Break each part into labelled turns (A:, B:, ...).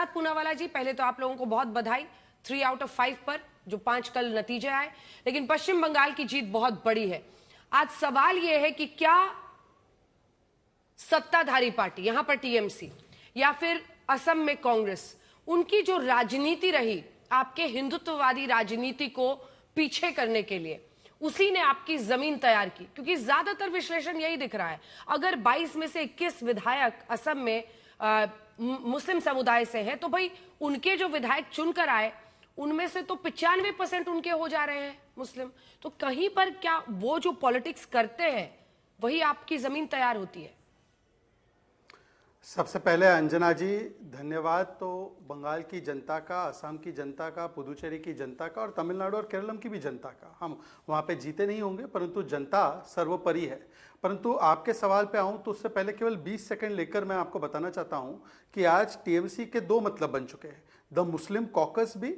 A: प्रसाद पूनावाला जी, पहले तो आप लोगों को बहुत बधाई 3 आउट ऑफ 5 पर, जो 5 कल नतीजे आए। लेकिन पश्चिम बंगाल की जीत बहुत बड़ी है। आज सवाल यह है कि क्या सत्ताधारी पार्टी, यहां पर टीएमसी या फिर असम में कांग्रेस, उनकी जो राजनीति रही आपके हिंदुत्ववादी राजनीति को पीछे करने के लिए, उसी ने आपकी जमीन तैयार की। क्योंकि ज्यादातर विश्लेषण यही दिख रहा है, अगर 22 में से 21 विधायक असम में मुस्लिम समुदाय से हैं, तो भाई उनके जो विधायक चुनकर आए उनमें से तो 95% उनके हो जा रहे हैं मुस्लिम। तो कहीं पर क्या वो जो पॉलिटिक्स करते हैं वही आपकी जमीन तैयार होती है?
B: सबसे पहले अंजना जी धन्यवाद तो बंगाल की जनता का, असम की जनता का, पुदुचेरी की जनता का और तमिलनाडु और केरलम की भी जनता का। हम वहाँ पे जीते नहीं होंगे परंतु जनता सर्वोपरि है। परंतु आपके सवाल पे आऊँ तो उससे पहले केवल 20 सेकंड लेकर मैं आपको बताना चाहता हूँ कि आज टीएमसी के 2 मतलब बन चुके हैं, द मुस्लिम कॉकस भी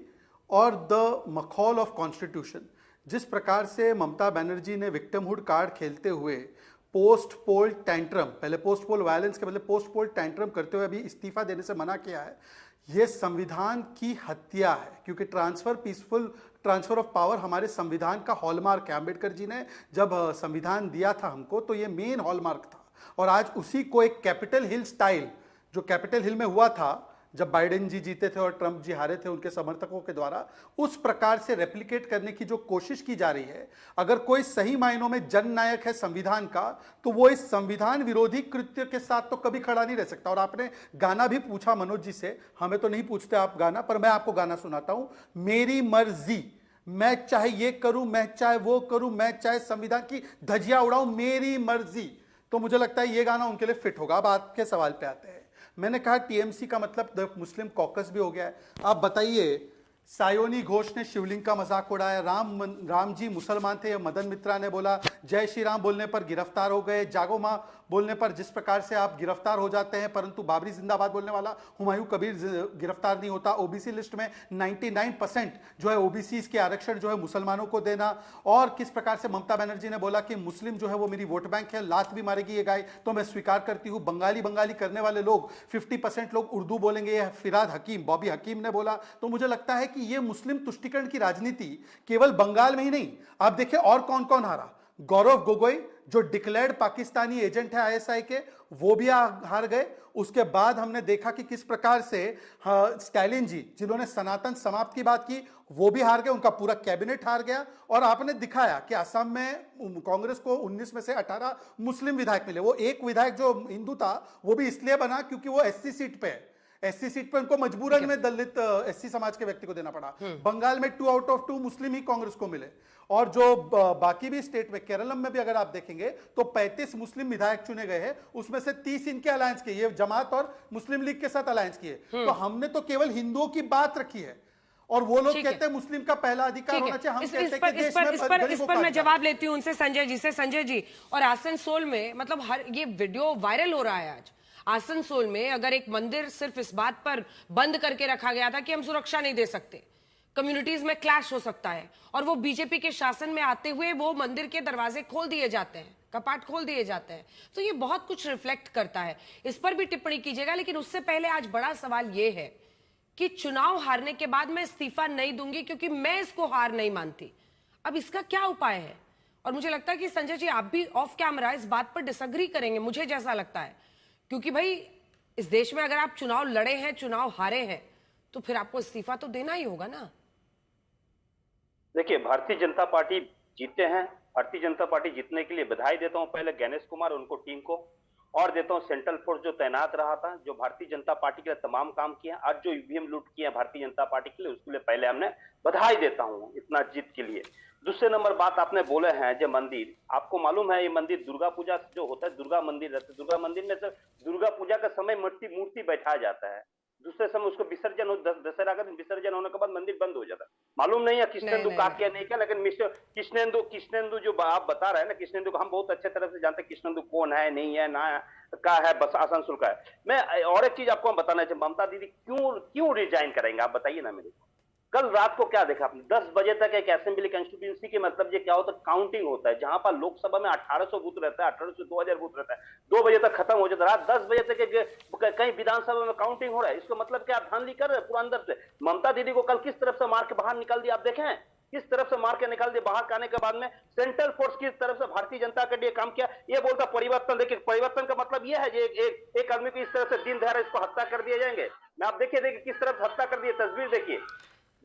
B: और द मखौल ऑफ कॉन्स्टिट्यूशन। जिस प्रकार से ममता बनर्जी ने विक्टिमहुड कार्ड खेलते हुए पोस्ट पोल टैंट्रम, पहले पोस्ट पोल वायलेंस के बदले पोस्ट पोल टैंट्रम करते हुए अभी इस्तीफा देने से मना किया है, यह संविधान की हत्या है। क्योंकि पीसफुल ट्रांसफर ऑफ पावर हमारे संविधान का हॉलमार्क है। अंबेडकर जी ने जब संविधान दिया था हमको तो ये मेन हॉलमार्क था, और आज उसी को एक कैपिटल हिल स्टाइल, जो कैपिटल हिल में हुआ था जब बाइडेन जी जीते थे और ट्रंप जी हारे थे उनके समर्थकों के द्वारा, उस प्रकार से रेप्लिकेट करने की जो कोशिश की जा रही है। अगर कोई सही मायनों में जननायक है संविधान का, तो वो इस संविधान विरोधी कृत्य के साथ तो कभी खड़ा नहीं रह सकता। और आपने गाना भी पूछा मनोज जी से, हमें तो नहीं पूछते आप गाना, पर मैं आपको गाना सुनाता हूं। मेरी मर्जी, मैं चाहे ये करूं, मैं चाहे वो करूं, मैं चाहे संविधान की धज्जियां उड़ाऊं, मेरी मर्जी। तो मुझे लगता है ये गाना उनके लिए फिट होगा। अब आपके सवाल पे आते हैं। मैंने कहा टीएमसी का मतलब द मुस्लिम कॉकस भी हो गया है। आप बताइए, सायोनी घोष ने शिवलिंग का मजाक उड़ाया, राम जी मुसलमान थे, मदन मित्रा ने बोला, जय श्री राम बोलने पर गिरफ्तार हो गए, जागो मां बोलने पर जिस प्रकार से आप गिरफ्तार हो जाते हैं, परंतु बाबरी जिंदाबाद बोलने वाला हुमायूं कबीर गिरफ्तार नहीं होता। ओबीसी लिस्ट में 99% जो है ओबीसी के आरक्षण जो है मुसलमानों को देना, और किस प्रकार से ममता बनर्जी ने बोला कि मुस्लिम जो है वो मेरी वोट बैंक है, लात भी मारेगी ये गाय तो मैं स्वीकार करती हूँ। बंगाली करने वाले लोग 50% लोग उर्दू बोलेंगे, फिराद हकीम, बॉबी हकीम ने बोला। तो मुझे लगता है कि ये मुस्लिम तुष्टीकरण की राजनीति केवल बंगाल में ही नहीं, आप देखिए और कौन कौन हारा। गौरव गोगोई जो डिक्लेयर्ड पाकिस्तानी एजेंट है आईएसआई के, वो भी हार गए। उसके बाद हमने देखा कि किस प्रकार से स्टैलिन जी जिन्होंने सनातन समाप्त की बात की, वो भी हार गए, उनका पूरा कैबिनेट हार गया। और आपने दिखाया कि असम में कांग्रेस को 19 में से 18 मुस्लिम विधायक मिले। वो एक विधायक जो हिंदू था वो भी इसलिए बना क्योंकि वो एससी सीट पे है। एससी सीट पर उनको मजबूरन में दलित एससी समाज के व्यक्ति को देना पड़ा। बंगाल में 2 आउट ऑफ 2 मुस्लिम ही कांग्रेस को मिले। और जो बाकी भी स्टेट में, केरलम में भी अगर आप देखेंगे तो 35 मुस्लिम विधायक चुने गए हैं, उसमें से 30 इनके अलायंस के, ये जमात और मुस्लिम लीग के साथ अलायंस किए। तो हमने तो केवल हिंदुओं की बात रखी है, और वो लोग कहते हैं मुस्लिम का पहला अधिकार होना चाहिए। हम कहते हैं कि देश में
A: इस पर मैं जवाब लेती हूं उनसे, संजय जी से। संजय जी, और आसनसोल में मतलब हर ये वीडियो वायरल हो रहा है आज। आसनसोल में अगर एक मंदिर सिर्फ इस बात पर बंद करके रखा गया था कि हम सुरक्षा नहीं दे सकते, कम्युनिटीज में क्लैश हो सकता है, और वो बीजेपी के शासन में आते हुए वो मंदिर के दरवाजे खोल दिए जाते हैं, कपाट खोल दिए जाते हैं, तो ये बहुत कुछ रिफ्लेक्ट करता है। इस पर भी टिप्पणी कीजिएगा। लेकिन उससे पहले आज बड़ा सवाल ये है कि चुनाव हारने के बाद मैं इस्तीफा नहीं दूंगी क्योंकि मैं इसको हार नहीं मानती। अब इसका क्या उपाय है? और मुझे लगता है कि संजय जी आप भी ऑफ कैमरा इस बात पर डिसएग्री करेंगे, मुझे जैसा लगता है, क्योंकि भाई इस देश में अगर आप चुनाव लड़े हैं, चुनाव हारे हैं, तो फिर आपको इस्तीफा तो देना ही होगा ना।
C: देखिए, भारतीय जनता पार्टी जीते हैं। भारतीय जनता पार्टी जीतने के लिए बधाई देता हूं पहले गणेश कुमार उनको टीम को, और देता हूं सेंट्रल फोर्स जो तैनात रहा था, जो भारतीय जनता पार्टी के लिए तमाम काम किए हैं। आज जो ईवीएम लूट किए हैं भारतीय जनता पार्टी के लिए, उसके लिए पहले हमने बधाई देता हूं इतना जीत के लिए। दूसरे नंबर बात आपने बोले हैं जो मंदिर, आपको मालूम है ये मंदिर दुर्गा पूजा जो होता है, दुर्गा मंदिर रहता है, दुर्गा मंदिर में से दुर्गा पूजा का समय मूर्ति बैठाया जाता है, दूसरे समय उसको विसर्जन, दशहरा का दिन विसर्जन होने के बाद मंदिर बंद हो जाता है। मालूम नहीं है कृष्णेंदु का क्या नहीं क्या, लेकिन मिस्टर कृष्णेंदु जो आप बता रहे हैं ना, कृष्णेंदु को हम बहुत अच्छे तरह से जानते हैं। कृष्णेंदु कौन है, नहीं है, ना का है, बस आसनसोल का है। मैं और एक चीज आपको बताना चाहिए, ममता दीदी क्यों रिजाइन करेंगे आप बताइए ना मेरे को। कल रात को क्या देखा आपने? 10 बजे तक एक असेंबली कंस्टिट्यूंसी के मतलब ये क्या होता है? काउंटिंग होता है, जहां पर लोकसभा में 1800 बूथ रहता है, 1800 2000 बूथ रहता है, 2 बजे तक खत्म हो जाता है। रात 10 बजे तक कहीं विधानसभा में काउंटिंग हो रहा है। इसका मतलब क्या? आप धांधली कर रहे हैं पूरा अंदर से। ममता दीदी को कल किस तरफ से मार के बाहर निकाल दिया आप देखें? किस तरफ से मार के निकाल दिया? बाहर आने के बाद में सेंट्रल फोर्स किस तरफ से भारतीय जनता के लिए काम किया। ये बोलता परिवर्तन। देखिए, परिवर्तन का मतलब यह है कि एक आदमी को इस तरह से दिन दहाड़े इसको हत्या कर दिए जाएंगे। मैं आप देखिए किस तरह से हत्या कर दिए। तस्वीर देखिए,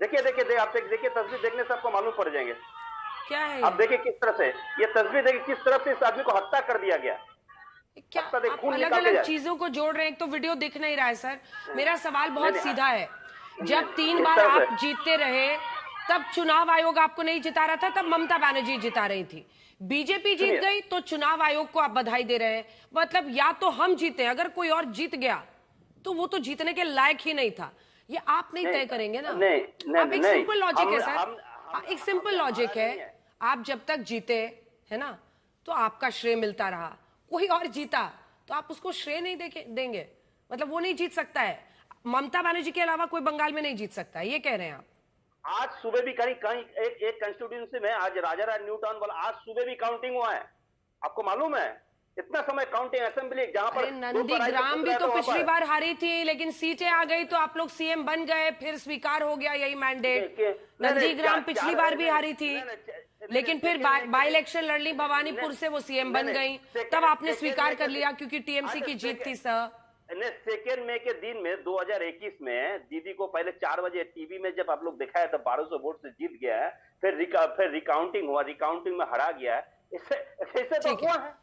C: आप देखिए तस्वीर देखने से आपको मालूम पड़ जाएंगे
A: क्या है।
C: आप देखिए किस तरह से ये तस्वीर देखिए, किस तरह से इस आदमी को हत्या कर दिया गया।
A: क्या आप अलग अलग चीजों को जोड़ रहे हैं? एक तो वीडियो दिख नहीं रहा है सर। मेरा सवाल बहुत सीधा है। जब 3 बार आप जीतते रहे तब चुनाव आयोग आपको नहीं जिता रहा था, तब ममता बनर्जी जिता रही थी। बीजेपी जीत गई तो चुनाव आयोग को आप बधाई दे रहे हैं। मतलब या तो हम जीते, अगर कोई और जीत गया तो वो तो जीतने के लायक ही नहीं था। ये आप नहीं तय करेंगे ना। अब एक सिंपल लॉजिक है सर, एक सिंपल लॉजिक है। आप जब तक जीते है ना तो आपका श्रेय मिलता रहा। कोई और जीता तो आप उसको श्रेय नहीं देंगे। मतलब वो नहीं जीत सकता है। ममता बनर्जी के अलावा कोई बंगाल में नहीं जीत सकता है, ये कह रहे हैं आप?
C: आज सुबह भी कहीं एक कंस्टिट्यूंसी में आज राजा राज न्यू टाउन वाला आज सुबह भी काउंटिंग हुआ है। आपको मालूम है? इतना समय काउंटिंग असेंबली जहां पर
A: नंदीग्राम भी तो पिछली बार हारी थी, लेकिन सीटें आ गई तो आप लोग सीएम बन गए, फिर स्वीकार हो गया यही मैंडेट। नंदीग्राम पिछली बार भी हारी थी, लेकिन फिर बाई इलेक्शन लड़ ली भवानीपुर से, वो सीएम बन गई, तब आपने स्वीकार कर लिया क्योंकि टीएमसी की जीत थी सर।
C: सेकेंड मई के दिन में 2021 में दीदी को पहले 4 बजे टीवी में जब आप लोग दिखाया तो 1200 वोट से जीत गया है। फिर रिकाउंटिंग हुआ, रिकाउंटिंग में हरा गया है। इससे तो हुआ है।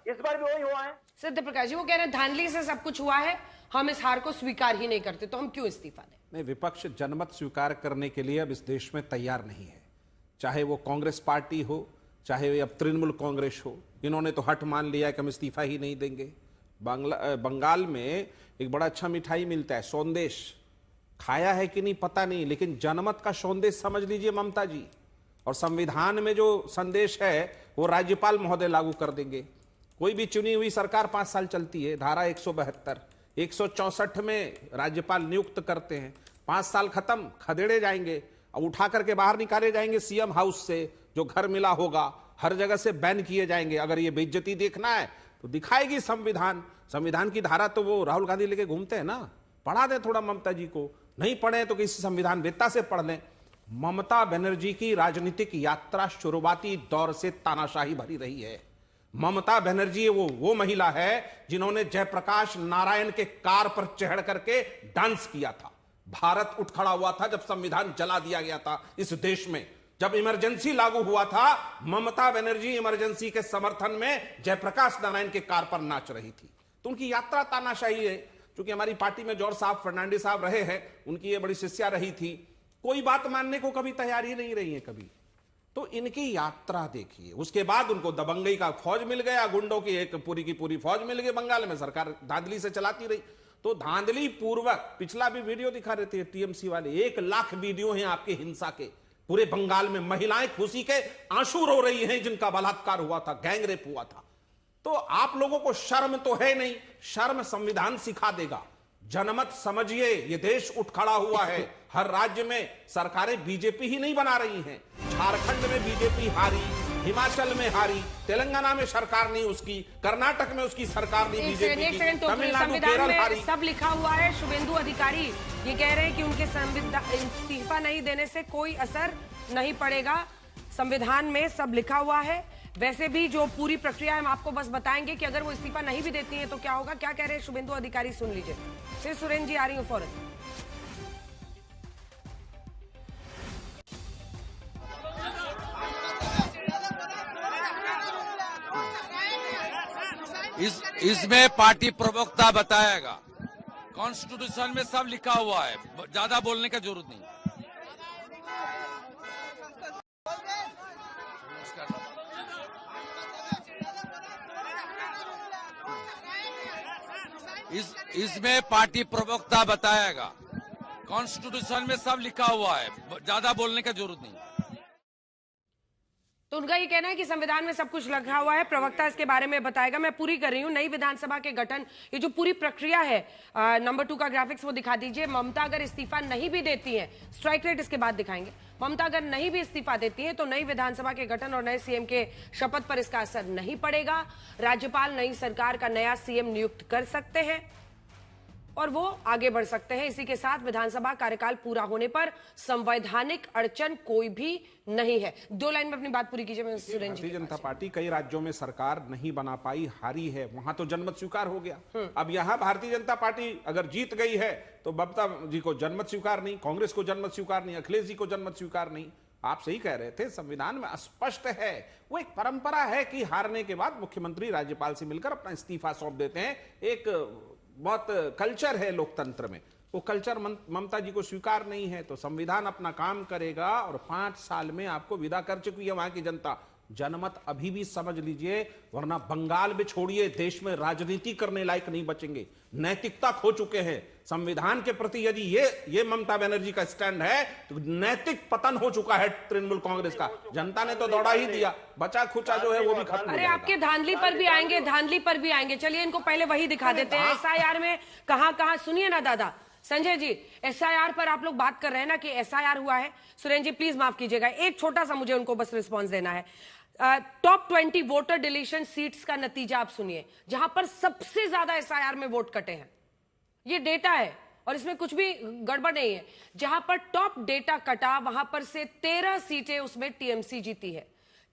C: इस बार भी वही हुआ है।
A: सत्य प्रकाश जी वो कह रहे हैं धांधली से सब कुछ हुआ है, हम इस हार को स्वीकार ही नहीं करते, तो हम क्यों इस्तीफा दें?
D: नहीं, विपक्ष जनमत स्वीकार करने के लिए अब इस देश में तैयार नहीं है। चाहे वो कांग्रेस पार्टी हो, चाहे अब तृणमूल कांग्रेस हो, इन्होंने तो हट मान लिया कि हम इस्तीफा ही नहीं देंगे। बंगाल में एक बड़ा अच्छा मिठाई मिलता है सौंदेश, खाया है कि नहीं पता नहीं, लेकिन जनमत का सौंदेश समझ लीजिए ममता जी। और संविधान में जो संदेश है वो राज्यपाल महोदय लागू कर देंगे। कोई भी चुनी हुई सरकार 5 साल चलती है, धारा 172 164 में राज्यपाल नियुक्त करते हैं। 5 साल खत्म, खदेड़े जाएंगे और उठा करके बाहर निकाले जाएंगे सीएम हाउस से। जो घर मिला होगा हर जगह से बैन किए जाएंगे। अगर ये बेइज्जती देखना है तो दिखाएगी संविधान की धारा तो वो राहुल गांधी लेके घूमते हैं ना। पढ़ा दे थोड़ा ममता जी को, नहीं पढ़े तो किसी संविधान वेत्ता से पढ़ लें। ममता बनर्जी की राजनीतिक यात्रा शुरुआती दौर से तानाशाही भरी रही है। ममता बनर्जी वो महिला है जिन्होंने जयप्रकाश नारायण के कार पर चढ़ करके डांस किया था। भारत उठ खड़ा हुआ था जब संविधान जला दिया गया था इस देश में। जब इमरजेंसी लागू हुआ था, ममता बनर्जी इमरजेंसी के समर्थन में जयप्रकाश नारायण के कार पर नाच रही थी। तो उनकी यात्रा तानाशाही है। क्योंकि हमारी पार्टी में जॉर्ज साहब फर्नांडिस साहब रहे हैं, उनकी ये बड़ी शिष्या रही थी। कोई बात मानने को कभी तैयार ही नहीं रही है कभी। तो इनकी यात्रा देखिए। उसके बाद उनको दबंगई का फौज मिल गया, गुंडों की एक पूरी की पूरी फौज मिल गई। बंगाल में सरकार धांधली से चलाती रही। तो धांधली पूर्वक पिछला भी वीडियो दिखा रहे थे टीएमसी वाले, 1 लाख वीडियो हैं आपके हिंसा के। पूरे बंगाल में महिलाएं खुशी के आंसू रो रही हैं जिनका बलात्कार हुआ था, गैंग रेप हुआ था। तो आप लोगों को शर्म तो है नहीं, शर्म संविधान सिखा देगा। जनमत समझिए, ये देश उठ खड़ा हुआ है। हर राज्य में सरकारें बीजेपी ही नहीं बना रही हैं। झारखंड में बीजेपी हारी, हिमाचल में हारी, तेलंगाना में सरकार नहीं उसकी, कर्नाटक में उसकी सरकार नहीं बीजेपी की, तमिलनाडु केरल हारी।
A: सब लिखा हुआ है। शुभेंदु अधिकारी ये कह रहे हैं कि उनके इस्तीफा नहीं देने से कोई असर नहीं पड़ेगा। संविधान में सब लिखा हुआ है। वैसे भी जो पूरी प्रक्रिया है हम आपको बस बताएंगे कि अगर वो इस्तीफा नहीं भी देती हैं तो क्या होगा। क्या कह रहे हैं शुभेंदु अधिकारी, सुन लीजिए। फिर सुरेंद्र जी आ रही हूँ फौरन।
E: इसमें पार्टी प्रवक्ता बताएगा। कॉन्स्टिट्यूशन में सब लिखा हुआ है, ज्यादा बोलने का जरूरत नहीं। इसमें पार्टी प्रवक्ता बताएगा। कॉन्स्टिट्यूशन में सब लिखा हुआ है, ज्यादा बोलने का जरूरत नहीं।
A: तो उनका ये कहना है कि संविधान में सब कुछ लिखा हुआ है, प्रवक्ता इसके बारे में बताएगा। मैं पूरी कर रही हूँ। नई विधानसभा के गठन, ये जो पूरी प्रक्रिया है, नंबर 2 का ग्राफिक्स वो दिखा दीजिए। ममता अगर इस्तीफा नहीं भी देती है, स्ट्राइक रेट इसके बाद दिखाएंगे, ममता अगर नहीं भी इस्तीफा देती है तो नई विधानसभा के गठन और नए सीएम के शपथ पर इसका असर नहीं पड़ेगा। राज्यपाल नई सरकार का नया सीएम नियुक्त कर सकते हैं और वो आगे बढ़ सकते हैं। इसी के साथ विधानसभा कार्यकाल पूरा होने पर संवैधानिक अड़चन कोई भी नहीं है। 2 लाइन में अपनी बात पूरी कीजिए। सुरेंद्र जी,
D: भारतीय जनता पार्टी कई राज्यों में सरकार नहीं बना पाई, हारी है, वहां तो जनमत स्वीकार हो गया। अब यहां भारतीय जनता पार्टी अगर जीत गई है तो ममता जी को जनमत स्वीकार नहीं, कांग्रेस को जनमत स्वीकार नहीं, अखिलेश जी को जनमत स्वीकार नहीं। आप सही कह रहे थे, संविधान में स्पष्ट है, वो एक परंपरा है कि हारने के बाद मुख्यमंत्री राज्यपाल से मिलकर अपना इस्तीफा सौंप देते हैं। एक बहुत कल्चर है लोकतंत्र में, वो कल्चर ममता जी को स्वीकार नहीं है। तो संविधान अपना काम करेगा और 5 साल में आपको विदा कर चुकी है वहां की जनता। जनमत अभी भी समझ लीजिए, वरना बंगाल में छोड़िए, देश में राजनीति करने लायक नहीं बचेंगे, नैतिकता खो चुके हैं। संविधान के प्रति यदि ये ममता बनर्जी का स्टैंड है तो नैतिक पतन हो चुका है तृणमूल कांग्रेस का। जनता ने तो दौड़ा ही दिया, बचा खुचा जो है वो भी खत्म हो
A: अरे
D: जाएगा।
A: आपके धांधली पर भी आएंगे, धांधली पर भी आएंगे। चलिए इनको पहले वही दिखा देते हैं। एसआईआर में कहां सुनिए ना दादा संजय जी, एसआईआर पर आप लोग बात कर रहे हैं ना कि एसआईआर हुआ है। सुरेंद्र जी प्लीज माफ कीजिएगा, एक छोटा सा मुझे उनको बस रिस्पॉन्स देना है। टॉप 20 वोटर डिलीशन सीट्स का नतीजा आप सुनिए, जहां पर सबसे ज्यादा एसआईआर में वोट कटे हैं। ये डेटा है और इसमें कुछ भी गड़बड़ नहीं है। जहां पर टॉप डेटा कटा वहां पर से 13 सीटें उसमें टीएमसी जीती है,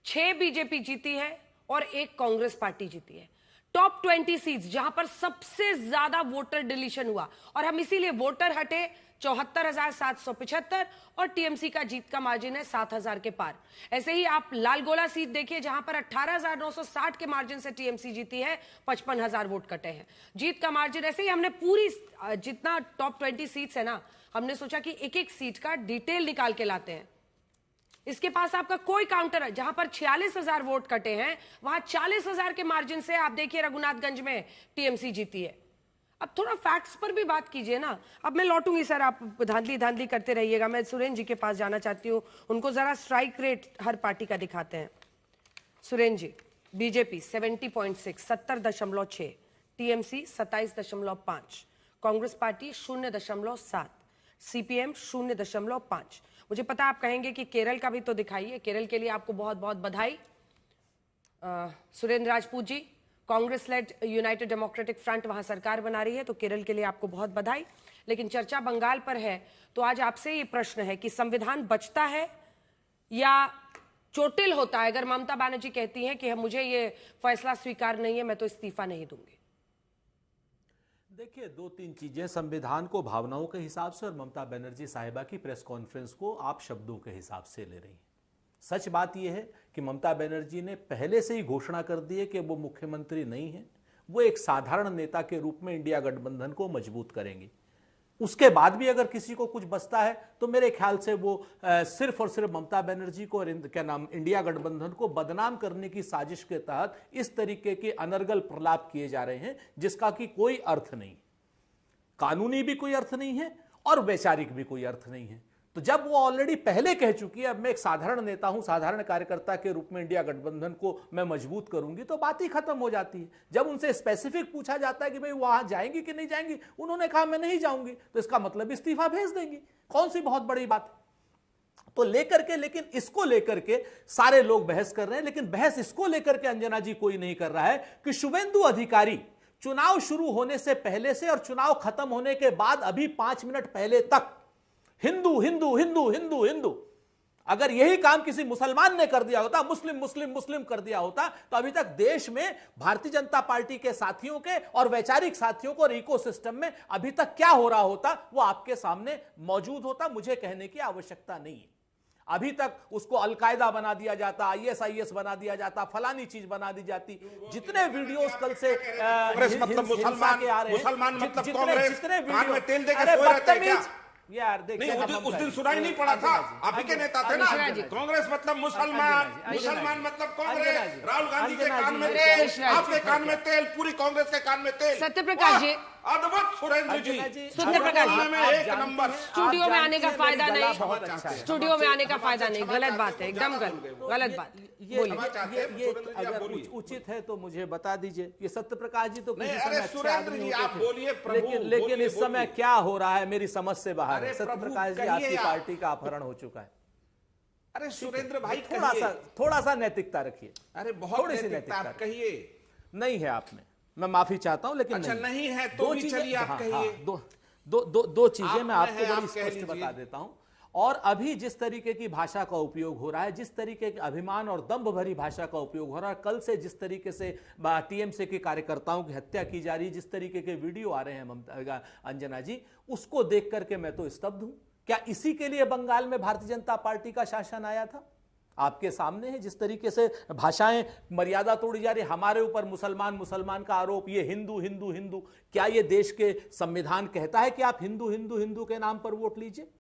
A: 6 बीजेपी जीती है और 1 कांग्रेस पार्टी जीती है। टॉप 20 सीट्स जहां पर सबसे ज्यादा वोटर डिलीशन हुआ, और हम इसीलिए वोटर हटे 74,775 और टीएमसी का जीत का मार्जिन है 7,000 के पार। ऐसे ही आप लालगोला सीट देखिए जहां पर 18,960 के मार्जिन से टीएमसी जीती है, 55,000 वोट कटे हैं। जीत का मार्जिन ऐसे ही हमने पूरी जितना टॉप 20 सीट्स है ना, हमने सोचा कि एक एक सीट का डिटेल निकाल के लाते हैं। इसके पास आपका कोई काउंटर है, जहां पर 46,000 वोट कटे हैं वहां 40,000 के मार्जिन से आप देखिए रघुनाथगंज में टीएमसी जीती है। अब थोड़ा फैक्ट्स पर भी बात कीजिए ना। अब मैं लौटूंगी सर, आप धांधली करते रहिएगा। मैं सुरेंद्र जी के पास जाना चाहती हूँ, उनको जरा स्ट्राइक रेट हर पार्टी का दिखाते हैं। Surendra ji, BJP 70.6 70.6, TMC 27.5, Congress party 0.7, CPM 0.5। मुझे पता आप कहेंगे कि केरल का भी तो दिखाइए, केरल के लिए आपको बहुत बहुत बधाई। सुरेंद्र राजपूत जी, कांग्रेस लेड यूनाइटेड डेमोक्रेटिक फ्रंट वहां सरकार बना रही है, तो केरल के लिए आपको बहुत बधाई। लेकिन चर्चा बंगाल पर है, तो आज आपसे ये प्रश्न है कि संविधान बचता है या चोटिल होता है अगर ममता बनर्जी कहती हैं कि मुझे ये फैसला स्वीकार नहीं है, मैं तो इस्तीफा नहीं दूंगी।
F: देखिए, 2-3 चीजें, संविधान को भावनाओं के हिसाब से और ममता बनर्जी साहिबा की प्रेस कॉन्फ्रेंस को आप शब्दों के हिसाब से ले रही हैं। सच बात यह है कि ममता बनर्जी ने पहले से ही घोषणा कर दी है कि वो मुख्यमंत्री नहीं है, वो एक साधारण नेता के रूप में इंडिया गठबंधन को मजबूत करेंगी। उसके बाद भी अगर किसी को कुछ बचता है तो मेरे ख्याल से वो सिर्फ और सिर्फ ममता बनर्जी को और इंडिया गठबंधन को बदनाम करने की साजिश के तहत इस तरीके के अनर्गल प्रलाप किए जा रहे हैं, जिसका कि कोई अर्थ नहीं, कानूनी भी कोई अर्थ नहीं है और वैचारिक भी कोई अर्थ नहीं है। तो जब वो ऑलरेडी पहले कह चुकी है अब मैं एक साधारण नेता हूं, साधारण कार्यकर्ता के रूप में इंडिया गठबंधन को मैं मजबूत करूंगी, तो बात ही खत्म हो जाती है। जब उनसे स्पेसिफिक पूछा जाता है कि भाई वहां जाएंगी कि नहीं जाएंगी, उन्होंने कहा मैं नहीं जाऊंगी, तो इसका मतलब इस्तीफा भेज देंगी। कौन सी बहुत बड़ी बात है। तो लेकर के, लेकिन इसको लेकर के सारे लोग बहस कर रहे हैं, लेकिन बहस इसको लेकर के अंजना जी कोई नहीं कर रहा है कि शुभेंदु अधिकारी चुनाव शुरू होने से पहले से और चुनाव खत्म होने के बाद अभी 5 मिनट पहले तक हिंदू हिंदू हिंदू हिंदू हिंदू, अगर यही काम किसी मुसलमान ने कर दिया होता, मुस्लिम मुस्लिम मुस्लिम कर दिया होता, तो अभी तक देश में भारतीय जनता पार्टी के साथियों के और वैचारिक साथियों को और इकोसिस्टम में अभी तक क्या हो रहा होता वो आपके सामने मौजूद होता। मुझे कहने की आवश्यकता नहीं है। अभी तक उसको अलकायदा बना दिया जाता, ISIS बना दिया जाता, फलानी चीज बना दी जाती। जितने वीडियोस कल से
D: मतलब मुसलमान मतलब कांग्रेस,
F: जितने
D: कान में तेल देकर सोए रहते हैं क्या?
F: यार देखिए,
D: उस दिन सुनाई नहीं पड़ा था, आप ही के नेता थे ना। कांग्रेस मतलब मुसलमान, मुसलमान मतलब कांग्रेस। राहुल गांधी के कान में तेल, आपके कान में तेल, पूरी कांग्रेस के कान में तेल।
A: सत्यप्रकाश जी,
D: अद्भुत सुरेंद्र जी,
A: सुंदर प्रकाश जी,
D: में एक नंबर।
A: स्टूडियो में आने का फायदा नहीं,
F: बहुत अच्छा है।
A: स्टूडियो में आने का फायदा नहीं, गलत बात है, एकदम गलत बात।
F: ये अगर उचित है तो मुझे बता दीजिए। ये सत्य प्रकाश जी तो किसी
D: नहीं,
F: समय
D: अरे
F: अच्छे
D: सुरेंद्र
F: आदमी
D: जी,
F: होते
D: आप
F: थे।
D: बोलिए, प्रभु,
F: लेकिन
D: बोलिए,
F: इस समय
D: बोलिए।
F: क्या हो रहा है मेरी समझ से बाहर है।
D: अरे
F: सत्य
D: प्रभु,
F: प्रकाश जी,
D: कहिए
F: आपकी
D: आप।
F: पार्टी का अपहरण हो चुका है।
D: अरे सुरेंद्र भाई,
F: थोड़ा सा नैतिकता रखिए।
D: अरे बहुत
F: थोड़ी सी
D: नैतिकता,
F: नैतिकता
D: कहिए।
F: नहीं है आप में, मैं माफी चाहता हूं, लेकिन
D: अच्छा, नहीं है तो
F: दो
D: भी
F: चीजें-
D: चलिए, आप
F: हाँ,
D: कहिए।
F: हाँ, दो चीजें मैं
D: आप
F: आपको
D: में है,
F: बड़ी
D: आप कह
F: स्पष्ट
D: लीजिए।
F: बता देता हूं। और अभी जिस तरीके की भाषा का उपयोग हो रहा है, जिस तरीके के अभिमान और दंभ भरी भाषा का उपयोग हो रहा है, कल से जिस तरीके से टीएमसी के कार्यकर्ताओं की हत्या की जा रही है, जिस तरीके के वीडियो आ रहे हैं ममता अंजना जी, उसको देख करके मैं तो स्तब्ध हूं। क्या इसी के लिए बंगाल में भारतीय जनता पार्टी का शासन आया था? आपके सामने है जिस तरीके से भाषाएं मर्यादा तोड़ी जा रही, हमारे ऊपर मुसलमान का आरोप, ये हिंदू हिंदू हिंदू। क्या ये देश के संविधान कहता है कि आप हिंदू हिंदू हिंदू के नाम पर वोट लीजिए?